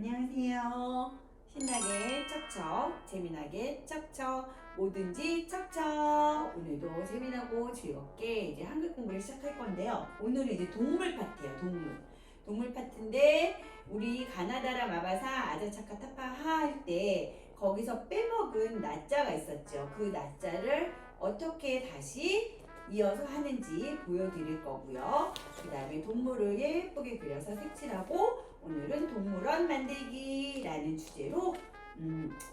안녕하세요. 신나게 척척, 재미나게 척척, 뭐든지 척척. 오늘도 재미나고 즐겁게 이제 한글 공부를 시작할 건데요. 오늘은 이제 동물 파트예요. 동물 파트인데 우리 가나다라 마바사 아자차카 타파하 할 때 거기서 빼먹은 나자가 있었죠. 그 나자를 어떻게 다시 이어서 하는지 보여드릴 거고요. 그 다음에 동물을 예쁘게 그려서 색칠하고 오늘은 동물원 만들기라는 주제로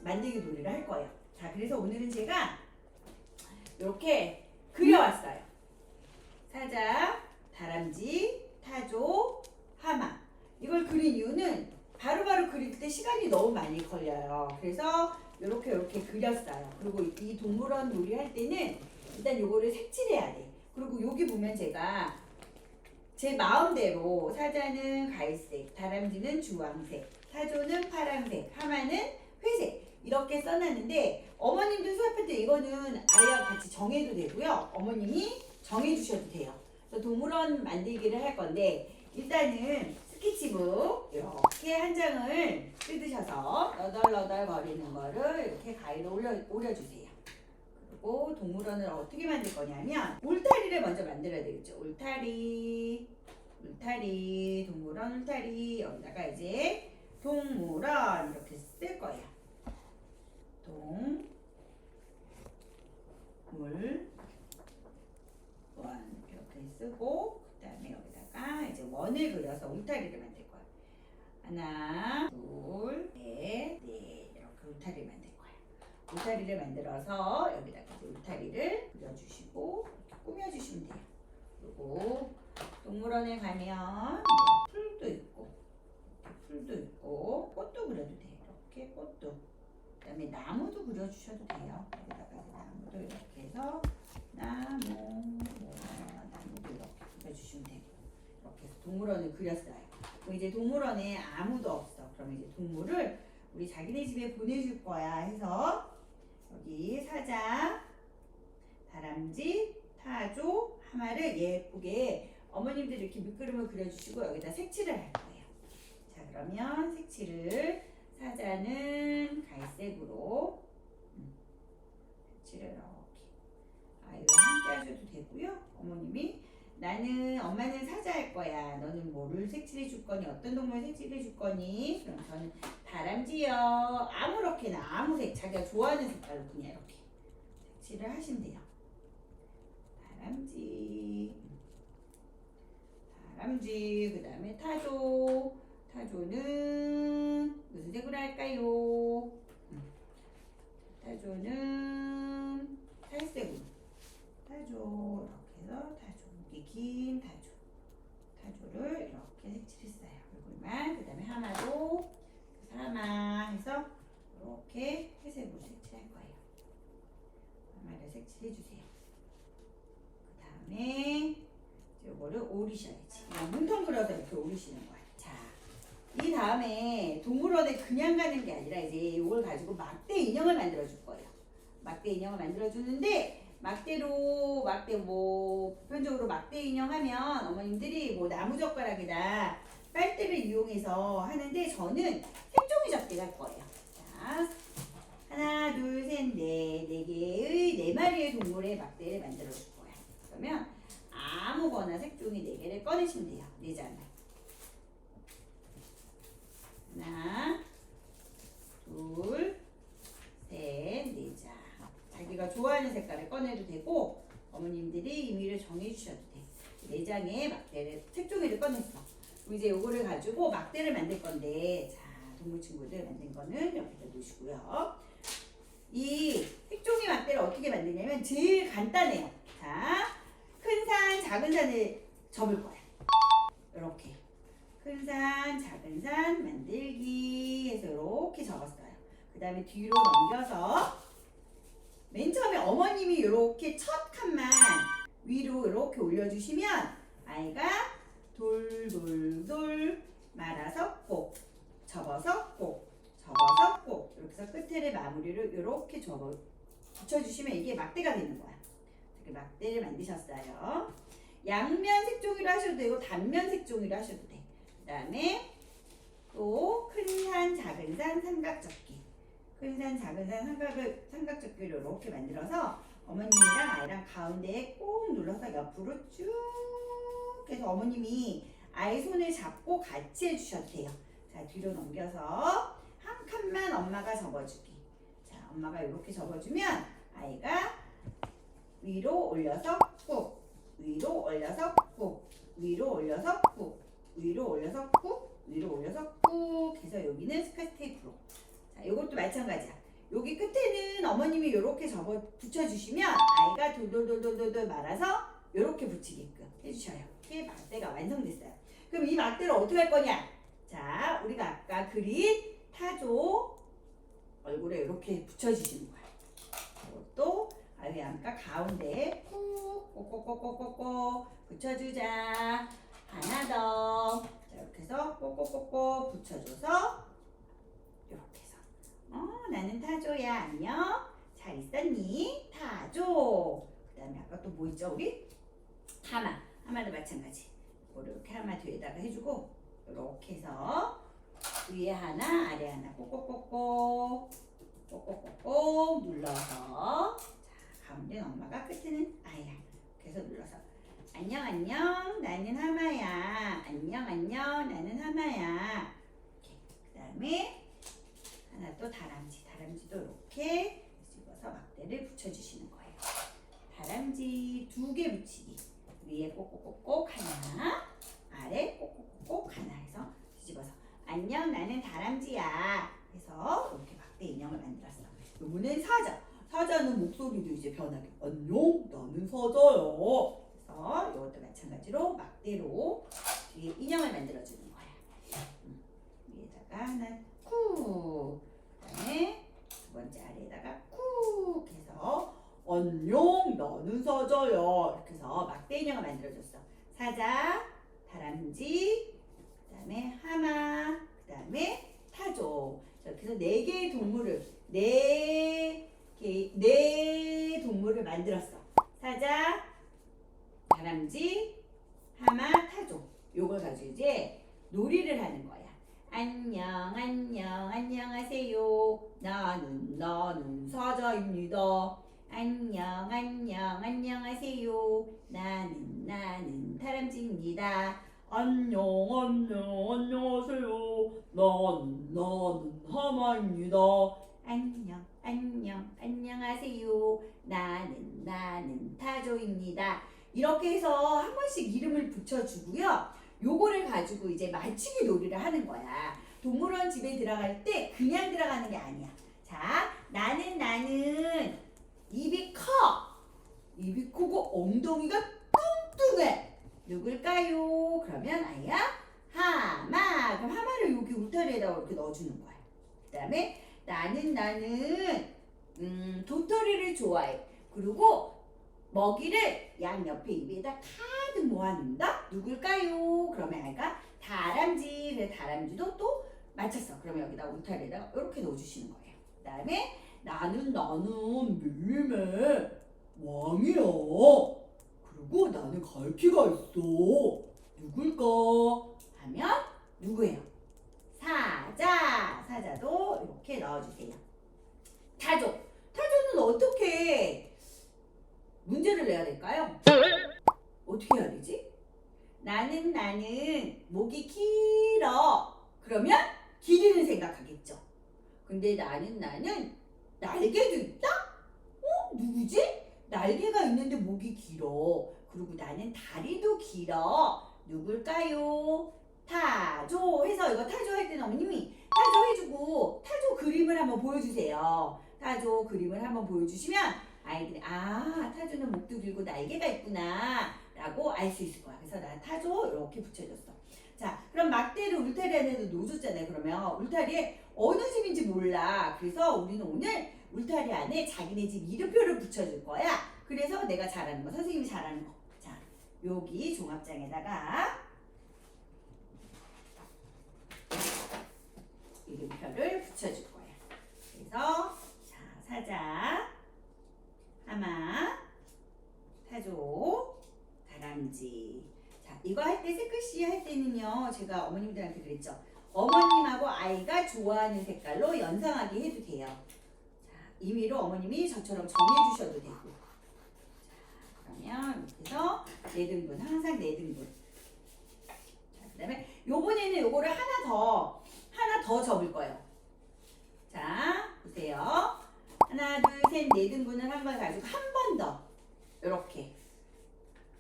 만들기 놀이를 할 거예요. 자, 그래서 오늘은 제가 이렇게 그려왔어요. 사자, 다람쥐, 타조, 하마. 이걸 그린 이유는 바로바로 그릴 때 시간이 너무 많이 걸려요. 그래서 이렇게 그렸어요. 그리고 이 동물원 놀이 할 때는 일단 요거를 색칠해야 돼. 그리고 여기 보면 제가 제 마음대로 사자는 갈색, 다람쥐는 주황색, 타조는 파란색, 하마는 회색 이렇게 써놨는데 어머님들 수업할 때 이거는 아이와 같이 정해도 되고요. 어머님이 정해주셔도 돼요. 그래서 동물원 만들기를 할 건데 일단은 스케치북 이렇게 한 장을 뜯으셔서 너덜너덜 거리는 거를 이렇게 가위로 올려주세요. 그리고 동물원을 어떻게 만들 거냐면 울타리를 먼저 만들어야 되겠죠. 울타리, 동물원 울타리. 여기다가 이제 동물원 이렇게 쓸 거예요. 동물원 이렇게 쓰고 그 다음에 여기다가 이제 원을 그려서 울타리를 만들 거예요. 하나, 둘, 넷, 이렇게 울타리를 만들 거예요. 울타리를 만들어서 여기다가 울타리를 그려주시고 이렇게 꾸며주시면 돼요. 그리고 동물원에 가면 풀도 있고 꽃도 그려도 돼요. 이렇게 꽃도. 그 다음에 나무도 그려주셔도 돼요. 여기다가 나무도 이렇게 해서 나무도 이렇게 그려주시면 되고 이렇게 해서 동물원을 그렸어요. 그럼 이제 동물원에 아무도 없어. 그럼 이제 동물을 우리 자기네 집에 보내줄 거야 해서 여기 사자, 다람쥐, 타조, 하마를 예쁘게 어머님들이 이렇게 밑그림을 그려주시고 여기다 색칠을 할 거예요. 자, 그러면 색칠을 사자는 갈색으로 색칠을 이렇게 아이와 함께 하셔도 되고요. 어머님이 엄마는 사자 할 거야. 너는 뭐를 색칠해 줄 거니? 어떤 동물 색칠해 줄 거니? 그럼 저는 다람쥐요. 아무렇게나 아무 색 자기가 좋아하는 색깔로 그냥 이렇게 색칠을 하시면 돼요. 다람쥐 그 다음에 타조는 무슨 색으로 할까요? 타조는 살색으로 타조 이렇게 해서 목이 긴 타조를 이렇게 색칠했어요. 얼굴만. 그 다음에 하마도 하마 해서 이렇게 회색으로 색칠할 거예요. 하마를 색칠해주세요. 그 다음에 이거를 오리셔야지. 문통 그려서 이렇게 오리시는 거야. 자, 이 다음에 동물원에 그냥 가는 게 아니라 이제 이걸 가지고 막대 인형을 만들어 줄 거예요. 막대 인형을 만들어 주는데 막대 뭐 보편적으로 막대 인형 하면 어머님들이 뭐 나무젓가락이나 빨대를 이용해서 하는데 저는 색종이 접기를 할 거예요. 자, 하나, 둘, 셋, 넷, 네 개의 4마리의 동물의 막대를 만들어 줄 거예요. 그러면 아무거나 색종이 4개를 꺼내시면 돼요. 4장을. 하나, 둘, 셋, 4장. 자기가 좋아하는 색깔을 꺼내도 되고 어머님들이 임의를 정해주셔도 돼. 4장의 막대를 색종이를 꺼냈어. 그럼 이제 요거를 가지고 막대를 만들 건데 자, 동물 친구들 만든 거는 여기다 놓으시고요. 이 색종이 막대를 어떻게 만드냐면 제일 간단해요. 자, 큰 산, 작은 산을 접을 거야. 이렇게 큰 산, 작은 산 만들기 해서 이렇게 접었어요. 그 다음에 뒤로 넘겨서 맨 처음에 어머님이 이렇게 첫 칸만 위로 이렇게 올려주시면 아이가 돌돌돌 말아서 꼭 접어서 꼭 접어서 꼭 이렇게 해서 끝에를 마무리를 이렇게 붙여주시면 이게 막대가 되는 거야. 이렇게 막대를 만드셨어요. 양면 색종이로 하셔도 되고 단면 색종이로 하셔도 돼. 그 다음에 또 큰 산, 작은 산, 삼각접기. 큰 산, 작은 산, 삼각접기를 이렇게 만들어서 어머님이랑 아이랑 가운데에 꼭 눌러서 옆으로 쭉 해서 어머님이 아이 손을 잡고 같이 해주셔도 돼요. 자, 뒤로 넘겨서 한 칸만 엄마가 접어주기. 자, 엄마가 이렇게 접어주면 아이가 위로 올려서 꾹, 위로 올려서 꾹, 위로 올려서 꾹, 위로 올려서 꾹, 위로 올려서 꾹 해서 여기는 스카치 테이프로. 자, 이것도 마찬가지야. 여기 끝에는 어머님이 이렇게 접어 붙여주시면 아이가 돌돌돌돌돌 말아서 이렇게 붙이게끔 해주셔요. 이렇게 막대가 완성됐어요. 그럼 이 막대를 어떻게 할 거냐? 자, 우리가 아까 그린 타조 얼굴에 이렇게 붙여주시는 거야. 이것도 아이 아까 가운데에 꾹 꼭꼭꼭꼭꼭 붙여주자. 하나 더. 자, 이렇게 해서 꼭꼭꼭꼭 붙여줘서 이렇게 해서 나는 타조야. 안녕. 잘 있었니? 타조. 그 다음에 아까 또 뭐 있죠 우리? 하마도 마찬가지. 이렇게 하마 뒤에다가 해주고 이렇게 해서 위에 하나 아래 하나 꼭꼭꼭꼭 꼭꼭꼭꼭 눌러서 자, 가운데는 엄마가 끝에는 아이야. 그래서 눌러서 안녕 안녕 나는 하마야. 안녕 안녕 나는 하마야. 그 다음에 하나 또 다람쥐도 이렇게 집어서 막대를 붙여주시는 거예요. 다람쥐 2개 붙이기. 위에 꼭꼭꼭꼭 하나, 아래 꼭꼭꼭꼭 하나 해서 뒤집어서 안녕 나는 다람쥐야 해서 이렇게 막대 인형을 만들었어. 요거는 사자는 목소리도 이제 변하게 안녕 나는 사자야. 그래서 이것도 마찬가지로 막대로 뒤에 인형을 만들어주는 거야. 위에다가 하나 쿡, 그다음에 두 번째 아래에다가 쿡 해서 안녕 나는 사자야 이렇게 해서 막대 인형을 만들어줬어. 사자, 다람쥐, 그 다음에 하마, 그 다음에 타조. 이렇게 해서 4개의 동물을 4 동물을 만들었어. 사자, 다람쥐, 하마, 타조. 요걸 가지고 이제 놀이를 하는 거야. 안녕 안녕하세요. 나는 사자입니다. 안녕 안녕하세요. 나는 다람쥐입니다. 안녕 안녕하세요. 나는 하마입니다. 안녕 안녕하세요. 나는 타조입니다. 이렇게 해서 한 번씩 이름을 붙여주고요. 요거를 가지고 이제 맞추기 놀이를 하는 거야. 동물원 집에 들어갈 때 그냥 들어가는 게 아니야. 자, 나는 입이 크고 엉덩이가 뚱뚱해. 누굴까요? 그러면 아이야 하마. 그럼 하마를 여기 울타리에다가 이렇게 넣어주는 거야. 그 다음에 나는 도토리를 좋아해. 그리고 먹이를 양 옆에 입에다 가득 모아놓는다. 누굴까요? 그러면 아이가 다람쥐. 그래서 다람쥐도 또 맞췄어. 그러면 여기다 울타리에다가 이렇게 넣어주시는 거예요. 그 다음에 나는 밀림의 왕이야. 그리고 나는 갈퀴가 있어. 누굴까? 하면 누구예요? 사자도 이렇게 넣어주세요. 타조는 어떻게 문제를 내야 될까요? 어떻게 해야 되지? 나는 목이 길어. 그러면 길이를 생각하겠죠. 근데 나는 날개도 있다? 누구지? 날개가 있는데 목이 길어. 그리고 나는 다리도 길어. 누굴까요? 타조 해서 이거 타조 할 때는 어머님이 타조 해주고 타조 그림을 한번 보여주세요. 타조 그림을 한번 보여주시면 아이들이 타조는 목도 길고 날개가 있구나 라고 알 수 있을 거야. 그래서 나 타조 이렇게 붙여줬어. 자, 그럼 막대를 울타리 안에도 놓아줬잖아요. 그러면 울타리에 어느 집인지 몰라. 그래서 우리는 오늘 울타리 안에 자기네 집 이름표를 붙여줄 거야. 그래서 내가 잘하는 거, 선생님이 잘하는 거. 자, 여기 종합장에다가 이름표를 붙여줄 거야. 그래서 자, 사자, 하마, 타조, 다람쥐. 자, 이거 할 때, 새글씨 할 때는요, 제가 어머님들한테 그랬죠. 어머님하고 아이가 좋아하는 색깔로 연상하게 해도 돼요. 자, 임의로 어머님이 저처럼 정해주셔도 되고. 자, 그러면 이렇게 해서 4등분, 항상 4등분. 그 다음에 요번에는 요거를 하나 더 접을 거예요. 자, 보세요. 하나, 둘, 셋, 4등분을 한 걸 가지고 한 번 더. 요렇게.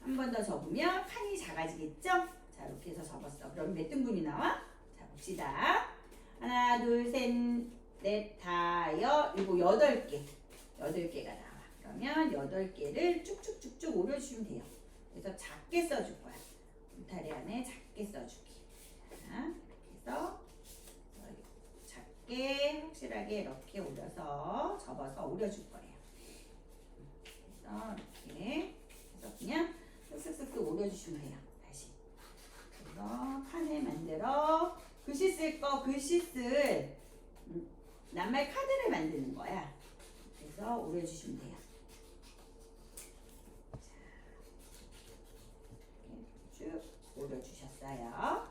한 번 더 접으면 칸이 작아지겠죠? 자, 이렇게 해서 접었어. 그럼 몇 등분이 나와? 자, 봅시다. 하나, 둘, 셋, 넷, 다, 일곱, 8개. 8개가 나와. 그러면 8개를 쭉쭉쭉쭉 오려주시면 돼요. 그래서 작게 써줄 거야. 울타리 안에 작게 써주기. 자, 이렇게 해서 작게 확실하게 이렇게 올려서 접어서 오려줄 거예요. 그래서 이렇게 해서 그냥 쓱쓱쓱 오려주시면 돼요. 다시. 그래서 칸을 만들어 글씨 쓸 거 글씨 쓸 낱말 카드를 만드는 거야. 그래서 오려주시면 돼요. 자, 이렇게 쭉 오려주셨어요.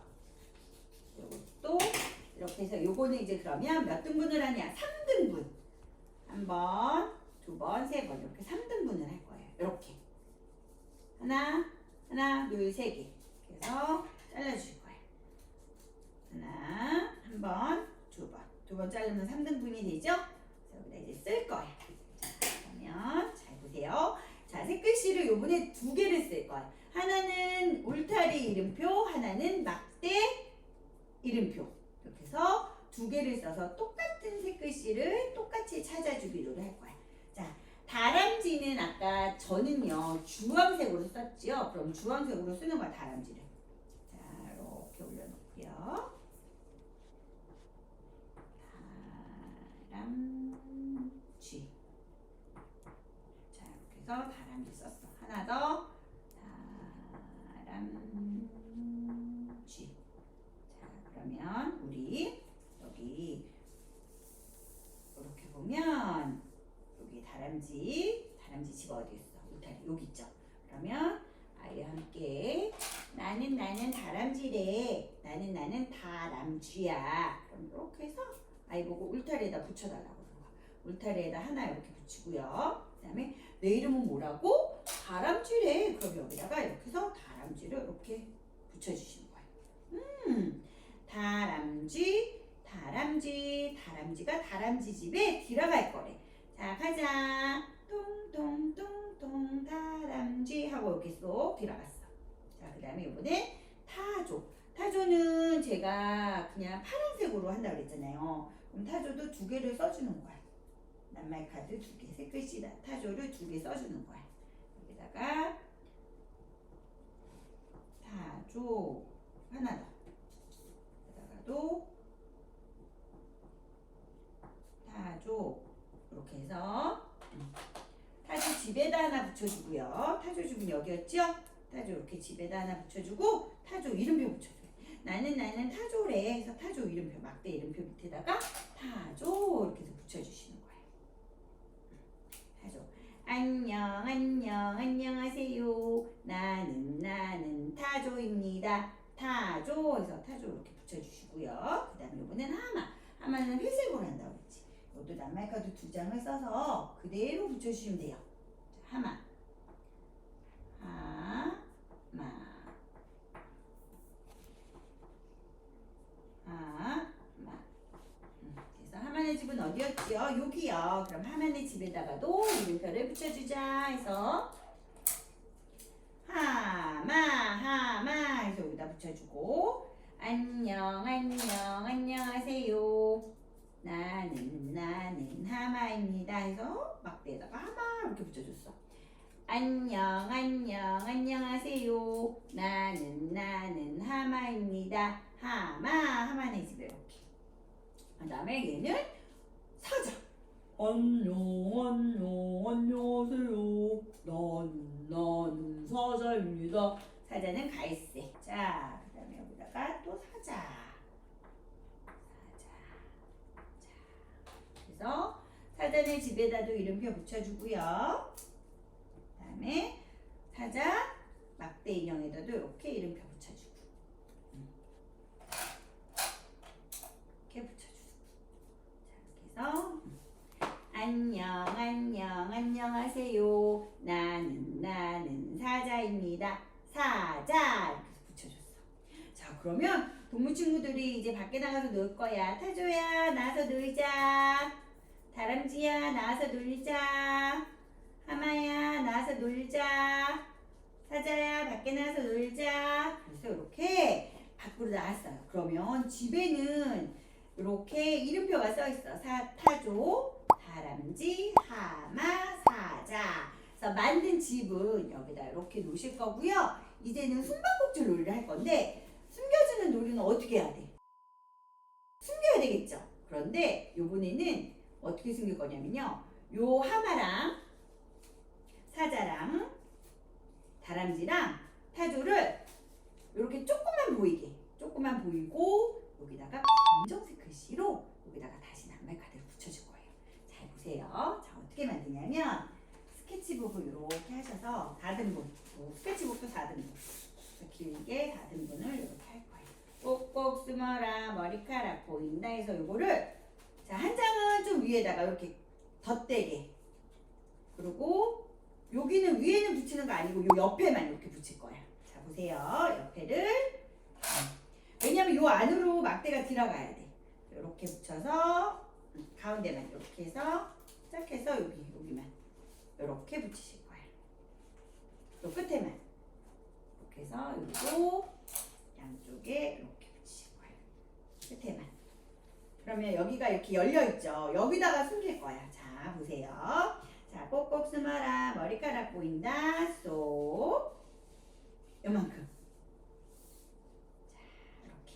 이것도 이렇게 해서 요거는 이제 그러면 몇 등분을 하냐? 3등분. 한 번, 두 번, 세 번 이렇게 3등분을 할 거예요. 이렇게. 하나, 둘, 3개. 그래서 잘라주실 거예요. 하나, 한 번, 두 번. 두 번 자르면 3등분이 되죠? 그래서 여기다 이제 쓸 거예요. 자, 그러면 잘 보세요. 자, 색글씨를 요번에 2개를 쓸 거예요. 하나는 울타리 이름표, 하나는 막대 이름표. 이렇게 해서 2개를 써서 똑같은 색글씨를 똑같이 찾아주기로 할 거예요. 자, 다람쥐는 아까 저는요 주황색으로 썼죠. 그럼 주황색으로 쓰는 거야 다람쥐를. 자, 이렇게 올려놓고요. 다람쥐. 자, 이렇게 해서 다람쥐 썼어. 하나 더. 다람쥐. 자, 그러면 우리 여기 이렇게 보면 여기 다람쥐 집 어디 있어? 울타리 여기 있죠. 그러면 아이와 함께 나는 다람쥐래. 나는 다람쥐야. 그럼 이렇게 해서 아이 보고 울타리에다 붙여달라고 그러는 거야. 울타리에다 하나 이렇게 붙이고요. 그다음에 내 이름은 뭐라고? 다람쥐래. 그럼 여기다가 이렇게 해서 다람쥐를 이렇게 붙여주시는 거예요. 다람쥐가 다람쥐 집에 들어갈 거래. 자, 가자. 통통통통 다람쥐 하고 이렇게 쏙 들어갔어. 자, 그 다음에 이번에 타조. 타조는 제가 그냥 파란색으로 한다고 그랬잖아요. 그럼 타조도 2개를 써주는 거야. 낱말 카드 2개, 색글씨 타조를 2개 써주는 거야. 여기다가 타조 하나 더. 여기다가도 타조 이렇게 해서 타조 집에다 하나 붙여주고요. 타조 집은 여기였죠? 타조 이렇게 집에다 하나 붙여주고 타조 이름표 붙여줘요. 나는 타조래 해서 타조 이름표 막대 이름표 밑에다가 타조 이렇게 해서 붙여주시는 거예요. 타조. 안녕하세요. 나는 타조입니다. 타조 해서 타조 이렇게 붙여주시고요. 그 다음에 이번엔 하마는 회색으로 한다고 그랬지. 이것도 낱말카드 2장을 써서 그대로 붙여주시면 돼요. 자, 하마. 그래서 하만의 집은 어디였지요? 여기요. 그럼 하만의 집에다가도 이름표를 붙여주자 해서 하마 해서 여기다 붙여주고 안녕하세요. 나는 하마입니다 해서 막대에다가 하마 이렇게 붙여줬어. 안녕하세요. 나는 하마입니다. 하마의 집에 이렇게. 그 다음에 얘는 사자. 안녕하세요. 나는 사자입니다. 사자는 갈색. 자, 그 다음에 여기다가 또 사자. 그래서 사자는 집에다도 이름표 붙여주고요. 그 다음에 사자 막대 인형에다도 이렇게 이름표 붙여주고. 그러면 동물 친구들이 이제 밖에 나가서 놀 거야. 타조야, 나와서 놀자. 다람쥐야, 나와서 놀자. 하마야, 나와서 놀자. 사자야, 밖에 나가서 놀자. 그래서 이렇게 밖으로 나왔어요. 그러면 집에는 이렇게 이름표가 써 있어. 타조, 다람쥐, 하마, 사자. 그래서 만든 집은 여기다 이렇게 놓으실 거고요. 이제는 숨바꼭질 놀이를 할 건데 숨겨주는 놀이는 어떻게 해야 돼? 숨겨야 되겠죠. 그런데 요번에는 어떻게 숨길 거냐면요. 요 하마랑 사자랑 다람쥐랑 타조를 이렇게 조금만 보이고 여기다가 검정색 글씨로 여기다가 다시 낱말 카드를 붙여줄 거예요. 잘 보세요. 자, 어떻게 만드냐면 스케치북을 이렇게 하셔서 다듬분, 스케치북도 다듬분, 길게 다듬분을 이렇게 할 거예요. 꼭꼭 숨어라 머리카락 보인다 해서 요거를 자, 한 장은 좀 위에다가 이렇게 덧대게, 그리고 여기는 위에는 붙이는 거 아니고 요 옆에만 이렇게 붙일 거야. 자, 보세요. 옆에를 왜냐면 요 안으로 막대가 들어가야 돼. 이렇게 붙여서 가운데만 이렇게 해서 시작해서 여기만 이렇게 붙이실 거예요. 요 끝에만 이렇게 해서 요거 양쪽에 이렇게 붙이실 거예요. 끝에만. 그러면 여기가 이렇게 열려 있죠. 여기다가 숨길 거야. 자, 보세요. 자, 꼭꼭 숨어라 머리카락 보인다. 쏙 요만큼. 자, 이렇게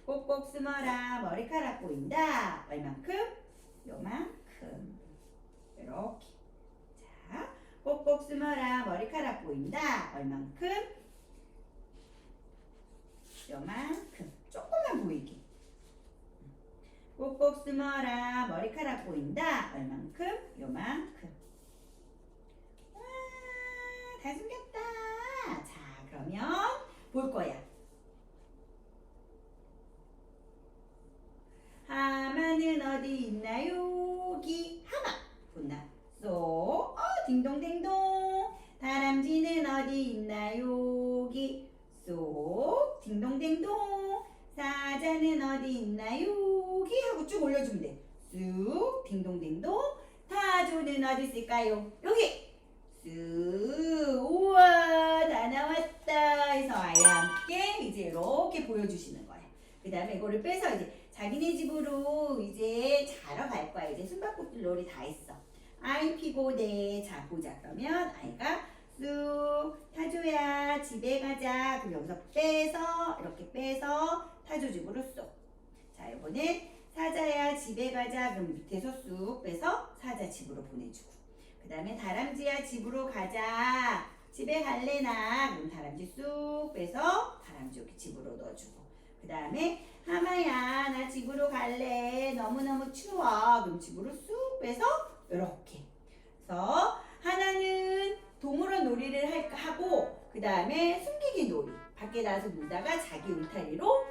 꼭꼭 숨어라 머리카락 보인다. 얼만큼? 요만큼. 이렇게. 자, 꼭꼭 숨어라 머리카락 보인다. 얼만큼? 요만큼. 조금만 보이게. 꼭꼭 숨어라 머리카락 보인다. 얼만큼? 요만큼. 와, 다 숨겼다. 자, 그러면 볼 거야. 하마는 어디 있나? 여기 하마 본다. 쏙. 딩동댕동. 다람쥐는 어디 있나? 여기 쏙. 딩동댕동. 사자는 어디 있나? 여기 하고 쭉 올려주면 돼. 쑥 딩동댕동. 타조는 어디 있을까요? 여기. 쑥. 우와, 다 나왔다 해서 아이와 함께 이제 이렇게 보여주시는 거야. 그 다음에 이거를 빼서 이제 자기네 집으로 이제 자러 갈 거야. 이제 숨바꼭질 놀이 다 했어. 아이 피곤해. 자, 보자. 그러면 아이가 쑥 타조야 집에 가자. 그럼 여기서 빼서 이렇게 빼서 타조 집으로 쏙. 자, 이번엔 사자야 집에 가자. 그럼 밑에서 쑥 빼서 사자 집으로 보내주고. 그 다음에 다람쥐야 집으로 가자. 집에 갈래나. 그럼 다람쥐 쑥 빼서 다람쥐 여기 집으로 넣어주고. 그 다음에 하마야 나 집으로 갈래. 너무너무 추워. 그럼 집으로 쑥 빼서 이렇게. 그래서 하나는 동물원 놀이를 하고 그 다음에 숨기기 놀이. 밖에 나가서 놀다가 자기 울타리로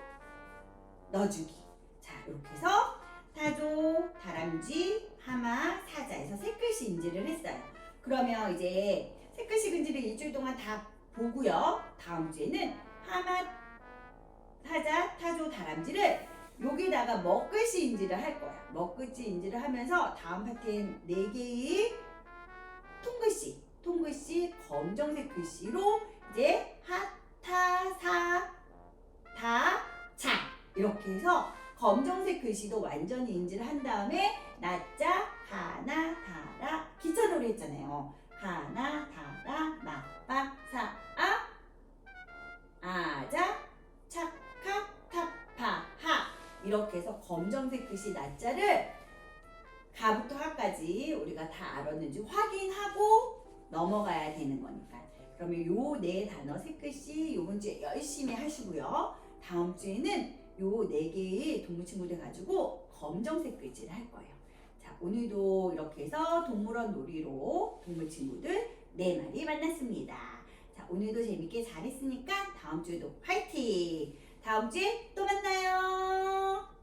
넣어주기. 자, 이렇게 해서 타조, 다람쥐, 하마, 사자에서 세 글씨 인지를 했어요. 그러면 이제 세 글씨 인지를 일주일 동안 다 보고요. 다음 주에는 하마, 사자, 타조, 다람쥐를 여기다가 먹글씨 인지를 할 거야. 먹글씨 인지를 하면서 다음 파트엔 4개의 통글씨, 검정색 글씨로 이제 하, 타, 사, 다, 자 이렇게 해서 검정색 글씨도 완전히 인지를 한 다음에 나자, 하나, 다라 기차놀이 했잖아요. 하나, 다라, 마빠, 사, 아자, 착하, 타파, 하 이렇게 해서 검정색 글씨 나자를 가부터 하까지 우리가 다 알았는지 확인하고 넘어가야 되는 거니까. 그러면 요 4단어 3글씨 요번 주에 열심히 하시고요. 다음 주에는 요 4개의 동물 친구들 가지고 검정색 글씨를 할 거예요. 자, 오늘도 이렇게 해서 동물원 놀이로 동물 친구들 4마리 만났습니다. 자, 오늘도 재밌게 잘했으니까 다음 주에도 화이팅! 다음 주에 또 만나요.